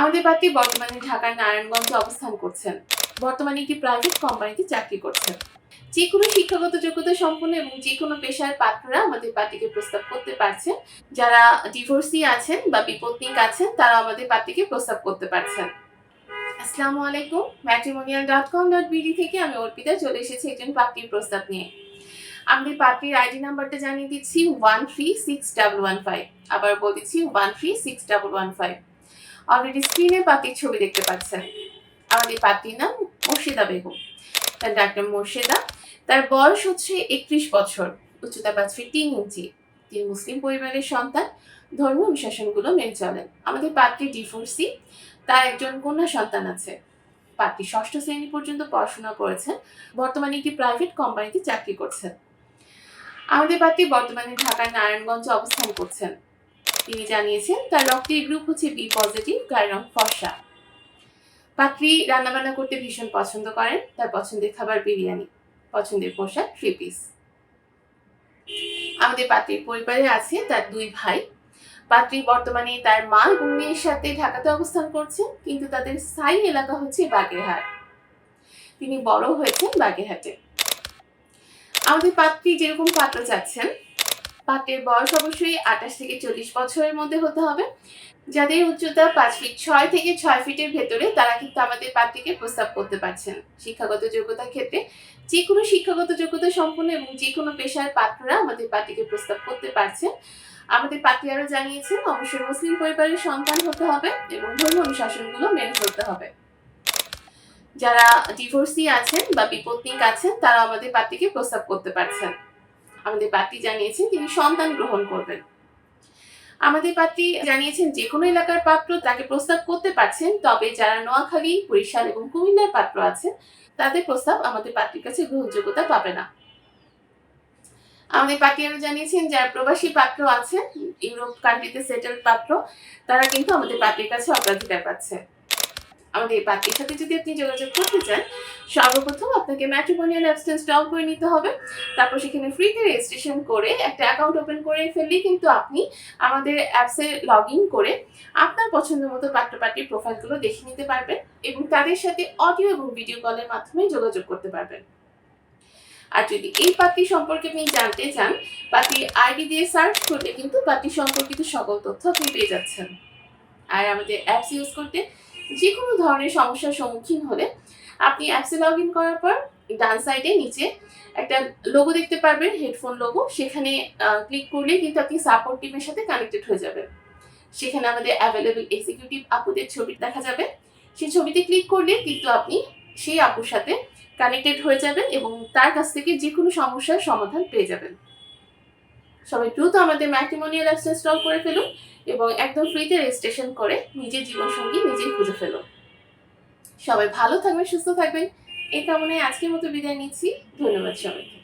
আমাদের পাত্রী বর্তমানে ঢাকার নারায়ণগঞ্জে অবস্থান করছেন। বর্তমানে একটি প্রাইভেট কোম্পানিতে চাকরি করছেন। যেকোনো শিক্ষাগত যোগ্যতা সম্পন্ন এবং যেকোনো পেশার পাত্ররা আমাদের পাত্রীকে প্রস্তাব করতে পারছেন। যারা ডিভোর্সি আছেন বা বিপত্নিক আছেন তারা আমাদের পাত্রীকে প্রস্তাব করতে পারছেন। আসসালামু আলাইকুম। matrimonial.com.bd থেকে আমি অর্পিতা চলে এসেছি একজন পাত্রীর প্রস্তাব নিয়ে। আমাদের পাত্রীর আইডি নাম্বারটা জানিয়ে দিচ্ছি 136115। আবার বলছি 136115। অলরেডি স্ক্রিনে পাত্রীর ছবি দেখতে পাচ্ছেন। আমাদের পাত্রীর নাম মোর্শেদা বেগম। তার ডাক্তার মোর্শেদা। তার বয়স হচ্ছে 31 বছর। উচ্চতা 5 ফিট 3 ইঞ্চি। তিনি মুসলিম পরিবারের সন্তান। ধর্মীয় অনুশাসনগুলো মেনে চলেন। আমাদের পাত্রী ডিভোর্সি। তার একজন কন্যা সন্তান আছে। পাত্রী 6ষ্ঠ শ্রেণী পর্যন্ত পড়াশোনা করেছেন। বর্তমানে একটি প্রাইভেট কোম্পানিতে চাকরি করছেন। আমাদের পাত্রী বর্তমানে ঢাকার নারায়ণগঞ্জে অবস্থান করছেন। তিনি জানিয়েছেন তার রক্তের গ্রুপ হচ্ছে বি পজিটিভ, গায়ের রং ফর্সা। পাত্রী রান্নাবান্না করতে ভীষণ পছন্দ করেন। তার পছন্দের খাবার বিরিয়ানি, পছন্দের পোশাক 3 পিস। আমাদের পাত্রীর পরিবারে আছে তার 2 ভাই। পাত্রী বর্তমানে তার মা এবং মেয়ের সাথে ঢাকাতে অবস্থান করছেন, কিন্তু তাদের স্থায়ী এলাকা হচ্ছে বাগেরহাট। তিনি বড় হয়েছেন বাগেরহাটে। আমাদের পাত্রী যেরকম পাত্র চাচ্ছেন, পাত্রের বয়স অবশ্যই 28 থেকে 40 বছরের মধ্যে হতে হবে। যাদের উচ্চতা 5 ফিট 6 থেকে 6 ফিটের ভেতরে তারা কিন্তু আমাদের পাত্রীকে প্রস্তাব করতে পারছেন। শিক্ষাগত যোগ্যতার ক্ষেত্রে যেকোনো শিক্ষাগত যোগ্যতা সম্পন্ন এবং যেকোনো পেশার পাত্ররা আমাদের পাত্রীকে প্রস্তাব করতে পারছেন। আমাদের পাত্রী আরও জানিয়েছেন অবশ্যই মুসলিম পরিবারের সন্তান হতে হবে এবং ধর্ম অনুশাসনগুলো মেনে চলতে হবে। যারা ডিভোর্সি আছেন বা বিপত্নিক আছেন তারা আমাদের পাত্রীকে প্রস্তাব করতে পারছেন। আমাদের পাত্রী জানিয়েছেন তিনি সন্তান গ্রহণ করবেন। আমাদের পাত্রী জানিয়েছেন যে কোনো এলাকার পাত্র তাকে প্রস্তাব করতে পারছেন, তবে যারা নোয়াখালী, বরিশাল এবং কুমিল্লার পাত্র আছেন তাদের প্রস্তাব আমাদের পাত্রীর কাছে গ্রহণযোগ্যতা পাবে না। আমাদের পাত্রী আরও জানিয়েছেন যারা প্রবাসী পাত্র আছেন, ইউরোপ কান্ট্রিতে সেটেল পাত্র, তারা কিন্তু আমাদের পাত্রীর কাছে অগ্রাধিকার পাচ্ছে। আমাদের এই পাত্রীর সাথে যদি আপনি যোগাযোগ করতে চান, সর্বপ্রথম আপনাকে ম্যাট্রিমোনিয়াল অ্যাপস ইনস্টল করে নিতে হবে। তারপর সেখানে ফ্রিতে রেজিস্ট্রেশন করে একটা অ্যাকাউন্ট ওপেন করে ফেললেই কিন্তু আপনি আমাদের অ্যাপসে লগ ইন করে আপনার পছন্দ মতো পাত্র-পাত্রীর প্রোফাইলগুলো দেখে নিতে পারবেন এবং তাদের সাথে অডিও এবং ভিডিও কলের মাধ্যমে যোগাযোগ করতে পারবেন। আর যদি এই পাত্রী সম্পর্কে আপনি জানতে চান, পাত্রীর আইডি দিয়ে সার্চ করলে কিন্তু পাত্রী সম্পর্কিত সকল তথ্য আপনি পেয়ে যাচ্ছেন। আর আমাদের অ্যাপস ইউজ করতে যে কোনো ধরনের সমস্যার সম্মুখীন হলে আপনি অ্যাপসে লগ ইন করার পর ডান সাইডে নিচে একটা লোগো দেখতে পারবেন, হেডফোন লোগো। সেখানে ক্লিক করলে কিন্তু আপনি সাপোর্ট টিমের সাথে কানেক্টেড হয়ে যাবেন। সেখানে আমাদের অ্যাভেলেবল এক্সিকিউটিভ আপুদের ছবি দেখা যাবে। সেই ছবিতে ক্লিক করলে কিন্তু আপনি সেই আপুর সাথে কানেক্টেড হয়ে যাবেন এবং তার কাছ থেকে যে কোনো সমস্যার সমাধান পেয়ে যাবেন। সবাই দ্রুত আমাদের ম্যাট্রিমোনিয়াল অ্যাপস ইনস্টল করে ফেলুন এবং একদম ফ্রিতে রেজিস্ট্রেশন করে নিজের জীবনসঙ্গী নিজেই খুঁজে ফেলুন। সবাই ভালো থাকবেন, সুস্থ থাকবেন এই কামনায় আজকের মতো বিদায় নিচ্ছি। ধন্যবাদ সবাইকে।